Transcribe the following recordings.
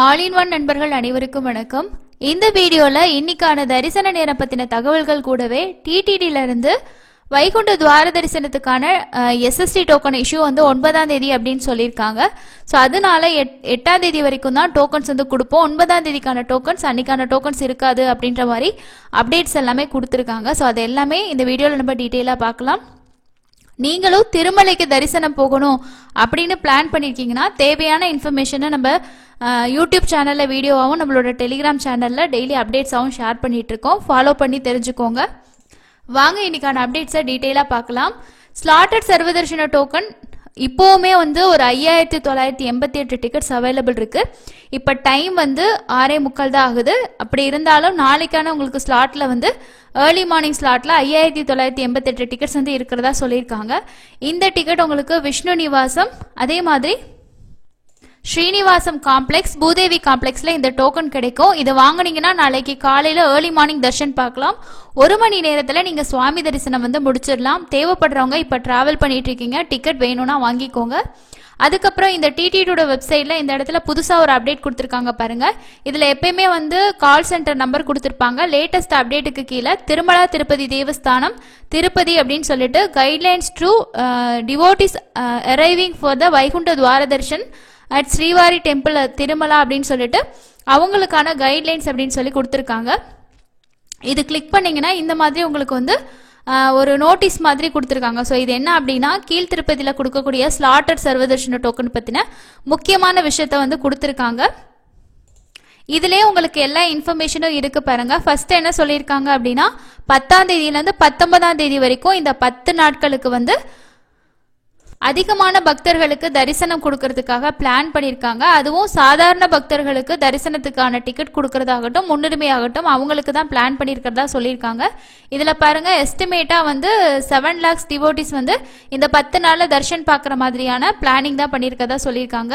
All in one நண்பர்கள் அனைவருக்கும் வணக்கம். இந்த வீடியோல இன்னைக்கான தரிசன நேரம் பத்தின தகவல்கள் கூடவே டிடிடில இருந்து வைகுண்ட துவார தரிசனத்துக்கான எஸ்எஸ்டி டோக்கன் இஷ்யூ வந்து 9ஆம் தேதி அப்படின்னு சொல்லியிருக்காங்க. ஸோ அதனால 8ஆம் தேதி வரைக்கும் தான் டோக்கன்ஸ் வந்து கொடுப்போம். 9ஆம் தேதிக்கான டோக்கன்ஸ் அன்னைக்கான டோக்கன்ஸ் இருக்காது அப்படின்ற மாதிரி அப்டேட்ஸ் எல்லாமே கொடுத்துருக்காங்க. ஸோ அது எல்லாமே இந்த வீடியோவில் நம்ம டீட்டெயிலாக பார்க்கலாம். நீங்களும் திருமலைக்கு தரிசனம் போகணும் அப்படின்னு பிளான் பண்ணியிருக்கீங்கன்னா தேவையான இன்ஃபர்மேஷனை நம்ம யூடியூப் சேனலில் வீடியோவாகவும் நம்மளோட டெலிகிராம் சேனலில் டெய்லி அப்டேட்ஸாகவும் ஷேர் பண்ணிட்டு இருக்கோம். ஃபாலோ பண்ணி தெரிஞ்சுக்கோங்க. வாங்க இன்னைக்கான அப்டேட்ஸை டீட்டெயிலாக பார்க்கலாம். ஸ்லாட்டட் சர்வதர்ஷன டோக்கன் இப்போவுமே வந்து ஒரு 5988 டிக்கெட்ஸ் அவைலபிள் இருக்கு. இப்போ டைம் வந்து 6:45 தான் ஆகுது. அப்படி இருந்தாலும் நாளைக்கான உங்களுக்கு ஸ்லாட்ல வந்து ஏர்லி மார்னிங் ஸ்லாட்ல 5988 டிக்கெட்ஸ் வந்து இருக்கிறதா சொல்லியிருக்காங்க. இந்த டிக்கெட் உங்களுக்கு விஷ்ணு நிவாசம், அதே மாதிரி ஸ்ரீனிவாசம் காம்ப்ளெக்ஸ், பூதேவி காம்ப்ளெக்ஸ்ல இந்த டோக்கன் கிடைக்கும். இதை வாங்கினீங்கன்னா நாளைக்கு காலையில ஏர்லி மார்னிங் தர்ஷன் பார்க்கலாம். 1 மணி நேரத்துல நீங்க சுவாமி தரிசனம் வந்து முடிச்சிடலாம். தேவைப்படுறவங்க இப்ப டிராவல் பண்ணிட்டு இருக்கீங்க, டிக்கெட் வேணும்னா வாங்கிக்கோங்க. அதுக்கப்புறம் இந்த டிடிடியோட வெப்சைட்ல இந்த இடத்துல புதுசா ஒரு அப்டேட் கொடுத்திருக்காங்க பாருங்க. இதுல எப்பயுமே வந்து கால் சென்டர் நம்பர் கொடுத்திருப்பாங்க. லேட்டஸ்ட் அப்டேட்டுக்கு கீழே திருமலா திருப்பதி தேவஸ்தானம் திருப்பதி அப்படின்னு சொல்லிட்டு guidelines to devotees arriving for the Vaikunta Dwara Darshan at Srivari temple Tirumala அப்படின்னு சொல்லிட்டு அவங்களுக்கான கைட்லைன்ஸ் அப்படின்னு சொல்லி கொடுத்துருக்காங்க. இது கிளிக் பண்ணீங்கன்னா இந்த மாதிரி உங்களுக்கு வந்து ஒரு நோட்டீஸ் மாதிரி கொடுத்துருக்காங்க. ஸோ இது என்ன அப்படின்னா கீழ் திருப்பதியில் கொடுக்கக்கூடிய ஸ்லாட்டட் சர்வதர்ஷன டோக்கன் பற்றின முக்கியமான விஷயத்த வந்து கொடுத்துருக்காங்க. இதுலேயே உங்களுக்கு எல்லா இன்ஃபர்மேஷனும் இருக்கு பாருங்க. ஃபர்ஸ்ட் என்ன சொல்லியிருக்காங்க அப்படின்னா 10ஆம் தேதியிலேருந்து 19ஆம் தேதி வரைக்கும் இந்த 10 நாட்களுக்கு வந்து அதிகமான பக்தர்களுக்கு தரிசனம் கொடுக்கறதுக்காக பிளான் பண்ணியிருக்காங்க. அதுவும் சாதாரண பக்தர்களுக்கு தரிசனத்துக்கான டிக்கெட் கொடுக்கறதாகட்டும் முன்னுரிமையாகட்டும் அவங்களுக்கு தான் பிளான் பண்ணியிருக்கிறதா சொல்லியிருக்காங்க. இதில் பாருங்க எஸ்டிமேட்டா வந்து 7 lakhs டிவோட்டிஸ் வந்து இந்த 10 நாள்ல தர்ஷன் பார்க்குற மாதிரியான பிளானிங் தான் பண்ணியிருக்கதா சொல்லியிருக்காங்க.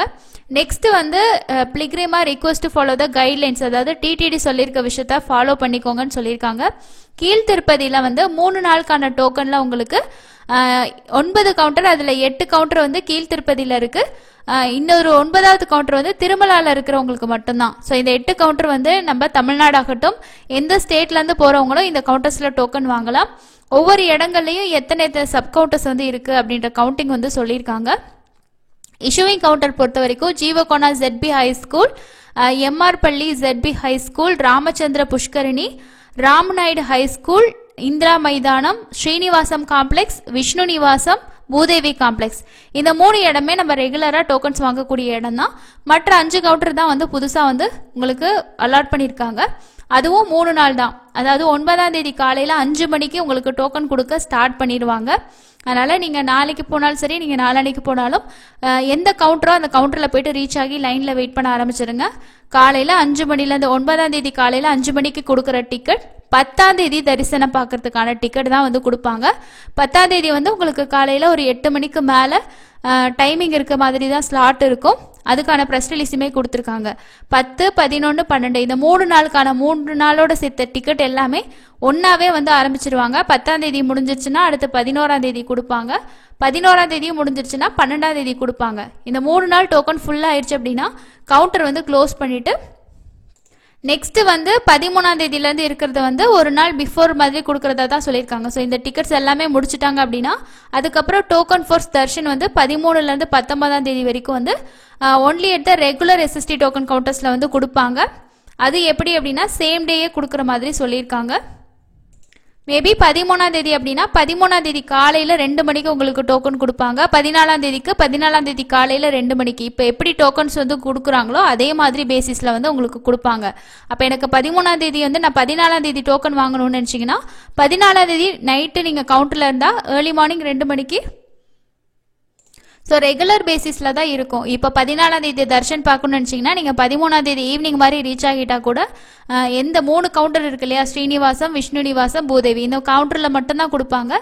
நெக்ஸ்ட் வந்து pilgrims request to follow the guidelines, அதாவது டிடிடி சொல்லியிருக்க விஷயத்த ஃபாலோ பண்ணிக்கோங்கன்னு சொல்லியிருக்காங்க. கீழ் திருப்பதியில் வந்து 3 நாளுக்கான டோக்கன்ல உங்களுக்கு 9 கவுண்டர், அதுல 8 கவுண்டர் வந்து கீழ் திருப்பதியில இருக்கு. இன்னொரு 9வது கவுண்டர் வந்து திருமலால இருக்கிறவங்களுக்கு மட்டும்தான். ஸோ இந்த 8 கவுண்டர் வந்து நம்ம தமிழ்நாடு ஆகட்டும் எந்த ஸ்டேட்ல இருந்து போறவங்களும் இந்த கவுண்டர்ஸ்ல டோக்கன் வாங்கலாம். ஒவ்வொரு இடங்கள்லயும் எத்தனை சப் கவுண்டர்ஸ் வந்து இருக்கு அப்படின்ற கவுண்டிங் வந்து சொல்லியிருக்காங்க. இஷ்யூவிங் கவுண்டர் பொறுத்த வரைக்கும் Jeevakona ZB high school, MR பள்ளி ZB ஹை ஸ்கூல், ராமச்சந்திர புஷ்கரணி, ராம்நாயுடு ஹை ஸ்கூல், இந்திரா மைதானம், ஸ்ரீனிவாசம் காம்ப்ளெக்ஸ், விஷ்ணு நிவாசம், பூதேவி காம்ப்ளெக்ஸ், இந்த 3 இடமே நம்ம ரெகுலரா டோக்கன்ஸ் வாங்கக்கூடிய இடம் தான். மற்ற 5 கவுண்டர் தான் வந்து புதுசா வந்து உங்களுக்கு அலாட் பண்ணியிருக்காங்க. அதுவும் 3 நாள் தான். அதாவது 9ஆம் தேதி காலையில 5 மணிக்கு உங்களுக்கு டோக்கன் கொடுக்க ஸ்டார்ட் பண்ணிடுவாங்க. அதனால நீங்க நாளைக்கு போனாலும் சரி, நீங்க நாளானைக்கு போனாலும் எந்த கவுண்டரோ அந்த கவுண்டர்ல போயிட்டு ரீச் ஆகி லைன்ல வெயிட் பண்ண ஆரம்பிச்சிருங்க. காலையில 5 மணில இருந்து 9ஆம் தேதி காலையில 5 மணிக்கு கொடுக்குற டிக்கெட் 10ஆம் தேதி தரிசனம் பார்க்கறதுக்கான டிக்கெட் தான் வந்து கொடுப்பாங்க. 10ஆம் தேதி வந்து உங்களுக்கு காலையில ஒரு 8 மணிக்கு மேல டைமிங் இருக்க மாதிரி தான் ஸ்லாட் இருக்கும். அதுக்கான ப்ரெஸ் ரிலீஸுமே கொடுத்துருக்காங்க. 10, 11, 12 இந்த 3 நாளுக்கான 3 நாளோட சேர்த்த டிக்கெட் எல்லாமே ஒன்னாவே வந்து ஆரம்பிச்சிருவாங்க. 10ஆம் தேதி முடிஞ்சிருச்சுன்னா அடுத்து 11ஆம் தேதி கொடுப்பாங்க. 11ஆம் தேதி முடிஞ்சிருச்சுன்னா 12ஆம் தேதி கொடுப்பாங்க. இந்த 3 நாள் டோக்கன் ஃபுல்லா ஆயிடுச்சு அப்படின்னா கவுண்டர் வந்து க்ளோஸ் பண்ணிட்டு நெக்ஸ்ட் வந்து 13ஆம் தேதியில இருந்து இருக்கிறது வந்து ஒரு நாள் பிஃபோர் மாதிரி கொடுக்கறதா தான் சொல்லியிருக்காங்க. ஸோ இந்த டிக்கெட்ஸ் எல்லாமே முடிச்சுட்டாங்க அப்படின்னா அதுக்கப்புறம் டோக்கன் ஃபோர்ஸ் தர்ஷன் வந்து 13ல இருந்து 19ஆம் தேதி வரைக்கும் வந்து only at the regular SSD token கவுண்டர்ஸ்ல வந்து கொடுப்பாங்க. அது எப்படி அப்படின்னா சேம் டேயே கொடுக்குற மாதிரி சொல்லியிருக்காங்க. மேபி 13ஆம் தேதி அப்படின்னா 13ஆம் தேதி காலையில 2 மணிக்கு உங்களுக்கு டோக்கன் கொடுப்பாங்க. 14ஆம் தேதிக்கு 14ஆம் தேதி காலையில 2 மணிக்கு இப்போ எப்படி டோக்கன்ஸ் வந்து கொடுக்குறாங்களோ அதே மாதிரி பேசிஸ்ல வந்து உங்களுக்கு கொடுப்பாங்க. அப்ப எனக்கு 13ஆம் தேதி வந்து நான் 14ஆம் தேதி டோக்கன் வாங்கணும்னு நினைச்சீங்கன்னா 14ஆம் தேதி நைட்டு நீங்க கவுண்டர்ல இருந்தா ஏர்லி மார்னிங் 2 மணிக்கு ஸோ ரெகுலர் பேசிஸ்ல தான் இருக்கும். இப்போ 14ஆம் தேதி தர்ஷன் பார்க்கணும்னு நினைச்சீங்கன்னா நீங்க 13ஆம் தேதி ஈவினிங் மாதிரி ரீச் ஆகிட்டா கூட எந்த 3 கவுண்டர் இருக்கு இல்லையா, ஸ்ரீனிவாசம், விஷ்ணு நிவாசம், பூதேவி, இந்த கவுண்டர்ல மட்டும்தான் கொடுப்பாங்க.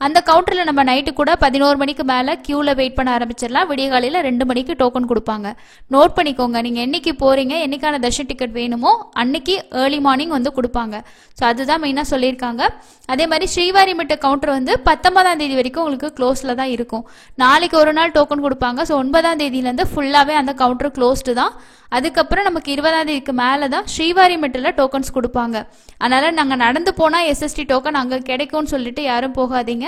அந்த கவுண்டர்ல நம்ம நைட்டு கூட 11 மணிக்கு மேல கியூல வெயிட் பண்ண ஆரம்பிச்சிடலாம். விடிய காலையில 2 மணிக்கு டோக்கன் கொடுப்பாங்க. நோட் பண்ணிக்கோங்க, நீங்க என்னைக்கு போறீங்க, என்னைக்கான தர்ஷன் டிக்கெட் வேணுமோ அன்னைக்கு ஏர்லி மார்னிங் வந்து கொடுப்பாங்க. ஸோ அதுதான் மெயினா சொல்லியிருக்காங்க. அதே மாதிரி ஸ்ரீவாரி மிட்ட கவுண்டர் வந்து 19ஆம் தேதி வரைக்கும் உங்களுக்கு க்ளோஸ்ல தான் இருக்கும். நாளைக்கு ஒரு நாள் டோக்கன் கொடுப்பாங்க. ஸோ 9ஆம் தேதியிலேருந்து ஃபுல்லாகவே அந்த கவுண்டர் க்ளோஸ்டு தான். அதுக்கப்புறம் நமக்கு 20ஆம் தேதிக்கு மேலே தான் ஸ்ரீவாரிமெட்டில் டோக்கன்ஸ் கொடுப்பாங்க. அதனால் நாங்கள் நடந்து போனால் எஸ்எஸ்டி டோக்கன் அங்கே கிடைக்கும்னு சொல்லிட்டு யாரும் போகாதீங்க.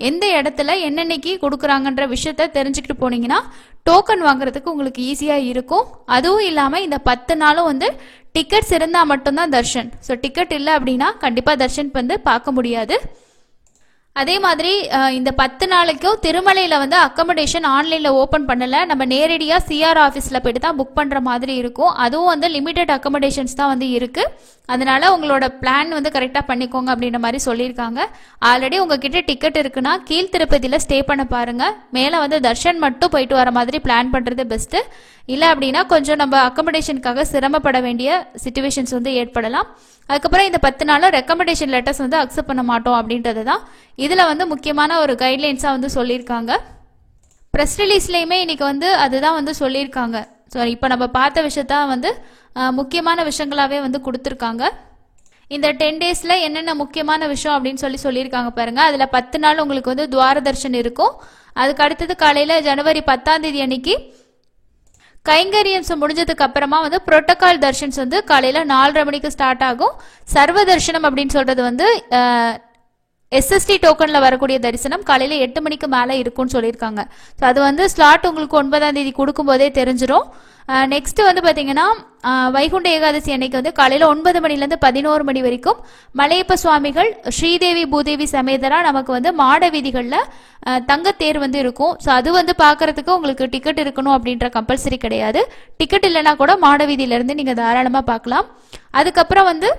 எந்த இடத்துல என்னென்னைக்கு கொடுக்குறாங்கன்ற விஷயத்த தெரிஞ்சுக்கிட்டு போனீங்கன்னா டோக்கன் வாங்குறதுக்கு உங்களுக்கு ஈஸியாக இருக்கும். அதுவும் இல்லாமல் இந்த 10 நாளும் வந்து டிக்கெட்ஸ் இருந்தால் மட்டும்தான் தர்ஷன். ஸோ டிக்கெட் இல்லை அப்படின்னா கண்டிப்பாக தர்ஷன் வந்து பார்க்க முடியாது. அதே மாதிரி இந்த 10 நாளைக்கும் திருமலையில் வந்து அக்கமடேஷன் ஆன்லைனில் ஓப்பன் பண்ணலை. நம்ம நேரடியாக சிஆர் ஆஃபீஸில் போய்ட்டு தான் புக் பண்ணுற மாதிரி இருக்கும். அதுவும் வந்து லிமிடெட் அக்கமடேஷன்ஸ் தான் வந்து இருக்குது. அதனால உங்களோட பிளான் வந்து கரெக்டாக பண்ணிக்கோங்க அப்படின்ற மாதிரி சொல்லியிருக்காங்க. ஆல்ரெடி உங்ககிட்ட டிக்கெட் இருக்குன்னா கீழ் திருப்பதியில் ஸ்டே பண்ண பாருங்கள். மேலே வந்து தர்ஷன் மட்டும் போயிட்டு வர மாதிரி பிளான் பண்ணுறது பெஸ்ட்டு. இல்லை அப்படின்னா கொஞ்சம் நம்ம அக்கமடேஷனுக்காக சிரமப்பட வேண்டிய சிச்சுவேஷன்ஸ் வந்து ஏற்படலாம். அதுக்கப்புறம் இந்த 10 நாளில் ரெக்கமெண்டேஷன் லெட்டர்ஸ் வந்து அக்செப்ட் பண்ண மாட்டோம் அப்படின்றது தான் இதில் வந்து முக்கியமான ஒரு கைட்லைன்ஸாக வந்து சொல்லியிருக்காங்க. ப்ரெஸ் ரிலீஸ்லேயுமே இன்னைக்கு வந்து அதுதான் வந்து சொல்லியிருக்காங்க. ஸோ இப்போ நம்ம பார்த்த விஷயத்த வந்து முக்கியமான விஷயங்களாகவே வந்து கொடுத்துருக்காங்க. இந்த 10 டேஸில் என்னென்ன முக்கியமான விஷயம் அப்படின்னு சொல்லியிருக்காங்க பாருங்க. அதில் 10 நாள் உங்களுக்கு வந்து துவார தர்ஷன் இருக்கும். அதுக்கு அடுத்தது காலையில் ஜனவரி 10ஆம் தேதி அன்னைக்கு கைங்கரியம்ஸ் முடிஞ்சதுக்கு அப்புறமா வந்து புரோட்டோகால் தர்ஷன்ஸ் வந்து காலையில 4:30 மணிக்கு ஸ்டார்ட் ஆகும். சர்வ தர்ஷனம் அப்படின்னு சொல்றது வந்து எஸ்எஸ்டி டோக்கன்ல வரக்கூடிய தரிசனம் காலையில 8 மணிக்கு மேல இருக்கும்னு சொல்லியிருக்காங்க. ஸோ அது வந்து ஸ்லாட் உங்களுக்கு 9ஆம் தேதி கொடுக்கும் போதே தெரிஞ்சிடும். நெக்ஸ்ட் வந்து பாத்தீங்கன்னா வைகுண்ட ஏகாதசி அன்னைக்கு வந்து காலையில 9 மணிலேருந்து 11 மணி வரைக்கும் மலையப்ப சுவாமிகள் ஸ்ரீதேவி பூதேவி சமேதரா நமக்கு வந்து மாட வீதிகளில் தங்கத்தேர் வந்து இருக்கும். ஸோ அது வந்து பார்க்கறதுக்கு உங்களுக்கு டிக்கெட் இருக்கணும் அப்படின்ற கம்பல்சரி கிடையாது. டிக்கெட் இல்லைன்னா கூட மாட வீதியிலேருந்து நீங்கள் தாராளமாக பார்க்கலாம். அதுக்கப்புறம் வந்து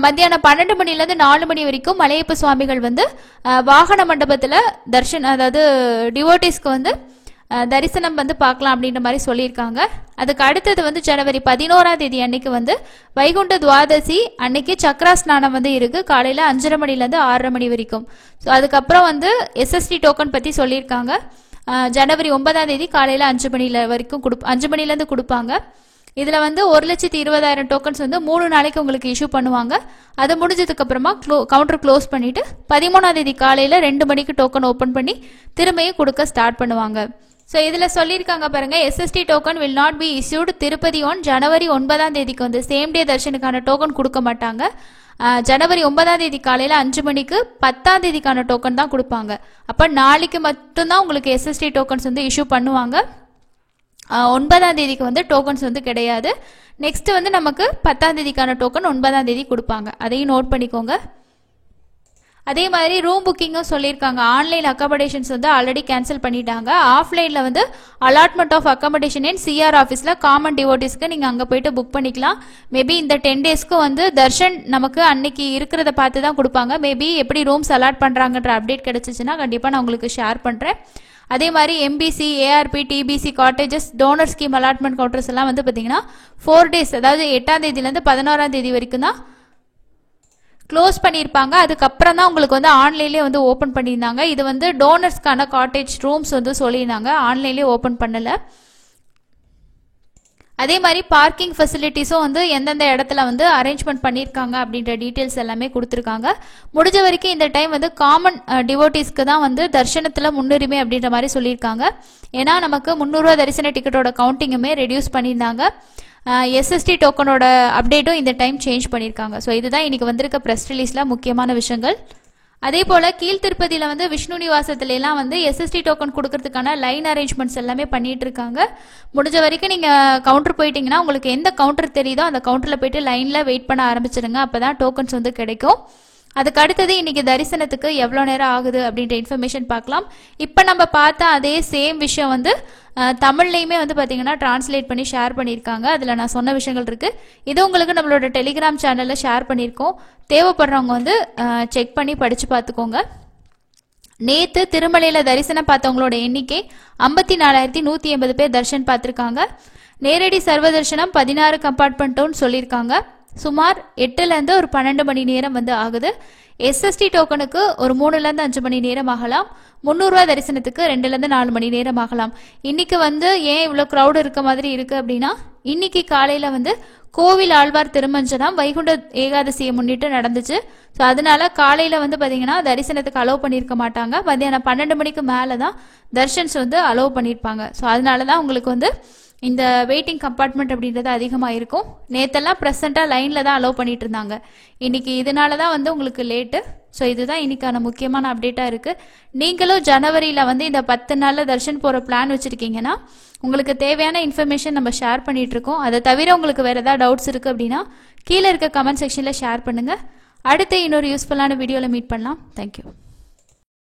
மத்தியானம் 12 மணிலேருந்து 4 மணி வரைக்கும் மலையப்ப சுவாமிகள் வந்து வாகன மண்டபத்தில் தர்ஷன், அதாவது டிவோட்டிஸ்க்கு வந்து தரிசனம் வந்து பார்க்கலாம் அப்படின்ற மாதிரி சொல்லியிருக்காங்க. அதுக்கு அடுத்தது வந்து ஜனவரி 11ஆம் தேதி அன்னைக்கு வந்து வைகுண்ட துவாதசி அன்னைக்கு சக்கரா ஸ்நானம் வந்து இருக்கு காலையில 5:30 மணிலேருந்து 6:30 மணி வரைக்கும். ஸோ அதுக்கப்புறம் வந்து எஸ்எஸ்டி டோக்கன் பற்றி சொல்லியிருக்காங்க. ஜனவரி 9ஆம் தேதி காலையில 5 மணில வரைக்கும் 5 மணிலேருந்து கொடுப்பாங்க. இதுல வந்து 1,20,000 டோக்கன்ஸ் வந்து 3 நாளைக்கு உங்களுக்கு இஷ்யூ பண்ணுவாங்க. அது முடிஞ்சதுக்கு அப்புறமா கவுண்டர் க்ளோஸ் பண்ணிட்டு 13ஆம் தேதி காலையில 2 மணிக்கு டோக்கன் ஓபன் பண்ணி திரும்பியும் கொடுக்க ஸ்டார்ட் பண்ணுவாங்க. ஸோ இதில் சொல்லியிருக்காங்க பாருங்க, SSD token will not be issued Tirupati one ஜனவரி 9ஆம் தேதிக்கு வந்து சேம் டே தர்ஷனுக்கான டோக்கன் கொடுக்க மாட்டாங்க. ஜனவரி 9ஆம் தேதி காலையில் 5 மணிக்கு 10ஆம் தேதிக்கான டோக்கன் தான் கொடுப்பாங்க. அப்போ நாளைக்கு மட்டும்தான் உங்களுக்கு எஸ்எஸ்டி டோக்கன்ஸ் வந்து இஷ்யூ பண்ணுவாங்க. 9ஆம் தேதிக்கு வந்து டோக்கன்ஸ் வந்து கிடையாது. நெக்ஸ்ட் வந்து நமக்கு 10ஆம் தேதிக்கான டோக்கன் 9ஆம் தேதி கொடுப்பாங்க. அதையும் நோட் பண்ணிக்கோங்க. அதே மாதிரி ரூம் புக்கிங்கும் சொல்லியிருக்காங்க. ஆன்லைன் அக்காமடேஷன்ஸ் வந்து ஆல்ரெடி கேன்சல் பண்ணிட்டாங்க. ஆஃப்லைனில் வந்து allotment of accommodation in CR ஆஃபீஸில் காமன் டிவோட்டிஸ்க்கு நீங்கள் அங்கே போயிட்டு புக் பண்ணிக்கலாம். மேபி இந்த 10 டேஸ்க்கு வந்து தர்ஷன் நமக்கு அன்னைக்கு இருக்கிறத பார்த்து தான் கொடுப்பாங்க. மேபி எப்படி ரூம்ஸ் அலாட் பண்ணுறாங்கன்ற அப்டேட் கிடைச்சிச்சுன்னா கண்டிப்பாக நான் உங்களுக்கு ஷேர் பண்ணுறேன். அதே மாதிரி MBC, ARP, TBC, cottages, donor scheme allotment counters எல்லாம் வந்து பார்த்தீங்கன்னா 4 டேஸ், அதாவது 8ஆம் தேதியிலேருந்து 11ஆம் தேதி வரைக்கும் தான் க்ளோஸ் பண்ணியிருப்பாங்க. அதுக்கப்புறம் தான் உங்களுக்கு வந்து ஆன்லைன்லேயே வந்து ஓப்பன் பண்ணியிருந்தாங்க. இது வந்து டோனர்ஸ்க்கான காட்டேஜ் ரூம்ஸ் வந்து சொல்லியிருந்தாங்க, ஆன்லைன்லேயே ஓப்பன் பண்ணலை. அதே மாதிரி பார்க்கிங் ஃபெசிலிட்டிஸும் வந்து எந்தெந்த இடத்துல வந்து அரேஞ்ச்மெண்ட் பண்ணியிருக்காங்க அப்படின்ற டீட்டெயில்ஸ் எல்லாமே கொடுத்துருக்காங்க. முடிஞ்ச வரைக்கும் இந்த டைம் வந்து காமன் டிவோட்டிஸ்க்கு தான் வந்து தர்ஷனத்தில் முன்னுரிமை அப்படின்ற மாதிரி சொல்லியிருக்காங்க. ஏன்னா நமக்கு 300 ரூபா தரிசன டிக்கெட்டோட கவுண்டிங்குமே ரெடியூஸ் பண்ணியிருந்தாங்க. எஸ்எஸ்டி டோக்கனோட அப்டேட்டும் இந்த டைம் சேஞ்ச் பண்ணியிருக்காங்க. ஸோ இதுதான் இன்னைக்கு வந்திருக்க ப்ரெஸ் ரிலீஸில் முக்கியமான விஷயங்கள். அதே போல் கீழ் திருப்பதியில் வந்து விஷ்ணு நிவாசத்துல எல்லாம் வந்து எஸ்எஸ்டி டோக்கன் கொடுக்கறதுக்கான லைன் அரேஞ்ச்மெண்ட்ஸ் எல்லாமே பண்ணிட்டு இருக்காங்க. முடிஞ்ச வரைக்கும் நீங்கள் கவுண்டர் போயிட்டீங்கன்னா உங்களுக்கு எந்த கவுண்டர் தெரியுதோ அந்த கவுண்டரில் போயிட்டு லைனில் வெயிட் பண்ண ஆரம்பிச்சிடுங்க. அப்போ தான் டோக்கன்ஸ் வந்து கிடைக்கும். அதுக்கு அடுத்தது இன்னைக்கு தரிசனத்துக்கு எவ்வளோ நேரம் ஆகுது அப்படின்ற இன்ஃபர்மேஷன் பார்க்கலாம். இப்போ நம்ம பார்த்தா அதே சேம் விஷயம் வந்து தமிழ்லையுமே வந்து பார்த்தீங்கன்னா டிரான்ஸ்லேட் பண்ணி ஷேர் பண்ணியிருக்காங்க. அதில் நான் சொன்ன விஷயங்கள் இருக்கு. இது உங்களுக்கு நம்மளோட டெலிகிராம் சேனலில் ஷேர் பண்ணியிருக்கோம். தேவைப்படுறவங்க வந்து செக் பண்ணி படித்து பார்த்துக்கோங்க. நேற்று திருமலையில் தரிசனம் பார்த்தவங்களோட எண்ணிக்கை 54,180 பேர் தர்ஷன் பார்த்துருக்காங்க. நேரடி சர்வ தர்ஷனம் 16 கம்பார்ட்மெண்ட்னு சொல்லியிருக்காங்க. சுமார் 8லேருந்து ஒரு 12 மணி நேரம் வந்து ஆகுது. எஸ்எஸ்டி டோக்கனுக்கு ஒரு 3லேருந்து 5 மணி நேரம் ஆகலாம். 300 ரூபாய் தரிசனத்துக்கு 2லேருந்து 4 மணி நேரம் ஆகலாம். இன்னைக்கு வந்து ஏன் இவ்வளோ க்ரௌடு இருக்க மாதிரி இருக்கு அப்படின்னா, இன்னைக்கு காலையில வந்து கோவில் ஆழ்வார் திருமஞ்சனம் வைகுண்ட ஏகாதசியை முன்னிட்டு நடந்துச்சு. ஸோ அதனால காலையில வந்து பாத்தீங்கன்னா தரிசனத்துக்கு அலோவ் பண்ணியிருக்க மாட்டாங்க. மத்தியானம் 12 மணிக்கு மேலே தான் தர்ஷன்ஸ் வந்து அலோவ் பண்ணியிருப்பாங்க. ஸோ அதனால தான் உங்களுக்கு வந்து இந்த வெயிட்டிங் கம்பார்ட்மெண்ட் அப்படின்றது அதிகமாக இருக்கும். நேற்றெல்லாம் ப்ரெசென்ட்டாக லைனில் தான் அலோவ் பண்ணிட்டு இருந்தாங்க. இன்னைக்கு இதனால தான் வந்து உங்களுக்கு லேட்டு. ஸோ இதுதான் இன்னைக்கான முக்கியமான அப்டேட்டாக இருக்குது. நீங்களும் ஜனவரியில் வந்து இந்த 10 நாளில் தர்ஷன் போகிற பிளான் வச்சுருக்கீங்கன்னா உங்களுக்கு தேவையான இன்ஃபர்மேஷன் நம்ம ஷேர் பண்ணிட்டு இருக்கோம். அதை தவிர உங்களுக்கு வேறு ஏதாவது டவுட்ஸ் இருக்குது அப்படின்னா கீழே இருக்க கமெண்ட் செக்ஷனில் ஷேர் பண்ணுங்கள். அடுத்து இன்னொரு யூஸ்ஃபுல்லான வீடியோவில் மீட் பண்ணலாம். தேங்க்யூ.